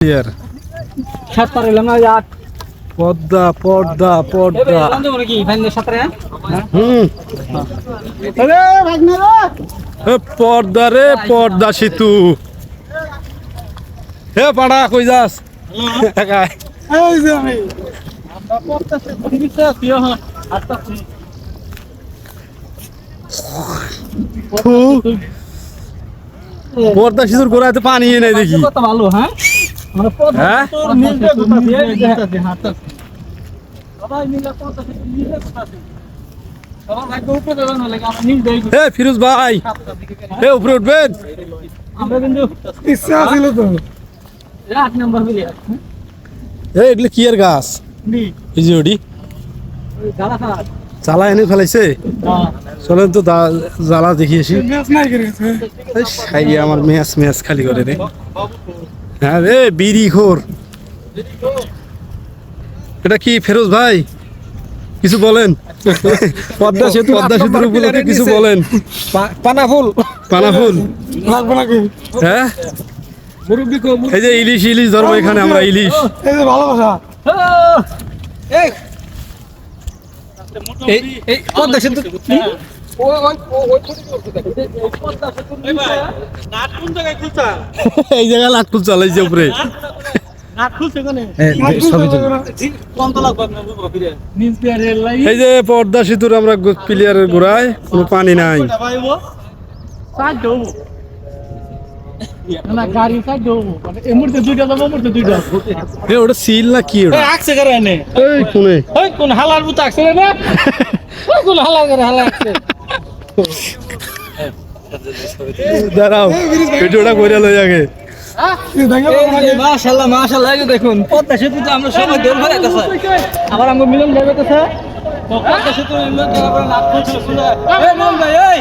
ইয়ার সাতটা এলাম না আট পর্দা পর্দা পর্দা কি ফাইনাল সাতটা পর্দা রে পর্দা সেতু হে পাড়া কই যাস একাই এই যে আমি আমরা পড়তে দিতে পিও আসছে পর্দা সেতুর গোড়াতে পানি নেই দেখি কত ভালো হ্যাঁ আমরা পড়তে হ্যাঁ তোর নিচে ঘুরতাছি হাঁটতাছি সবাই মিলে পড়তে নিচে ঘুরতাছি সবার ভাগ্য উপরে দেবেন না লাগে আমরা নিচ দেই হে ফিরোজ ভাই হে উপরে উঠবেন আমরা কিন্তু ইচ্ছা ছিল তো 8 নাম্বার হইয়া হে এগুলো কি এর গাছ নি এই যে ওডি গালা খাট জ্বালা এনে ফেলাইছে চলেন তো জ্বালা দেখিয়েছি ম্যাচ নাই করেছে খাইয়ে আমার ম্যাচ ম্যাচ খালি করে রে হ্যাঁ রে বিড়ি খোর এটা কি ফেরোজ ভাই কিছু বলেন পদ্মা সেতুর উপলক্ষে কিছু বলেন পানা ফুল লাগবে নাকি হ্যাঁ এই যে ইলিশ ইলিশ ধরবো এখানে আমরা ইলিশ এই যে ভালোবাসা এই পদ্মা সেতু এই জায়গায় লাটকুল চালাইছে উপরে এই যে পদ্মা সেতুর আমরা প্লেয়ারের গোড়ায় কোনো পানি নাই গাড়ি সাইড এই মুহূর্তে দুইটা যাবো মুহূর্তে দুইটা ওটা সিল না কি ওটা আকছে করে এনে এই কোনে ওই কোন হালার বুত আকছে না কোন হালার করে হালা আকছে দাঁড়াও ভিডিওটা করে লই আগে মাশাআল্লাহ মাশাআল্লাহ এই দেখুন পদ্মা সেতু তো আমরা সবাই দৌড় ফেলাইতেছে আবার আমরা মিলন যাইতেছে পদ্মা সেতু মিলন যাওয়ার পরে নাক খুলছিল শুনে এই মিলন ভাই এই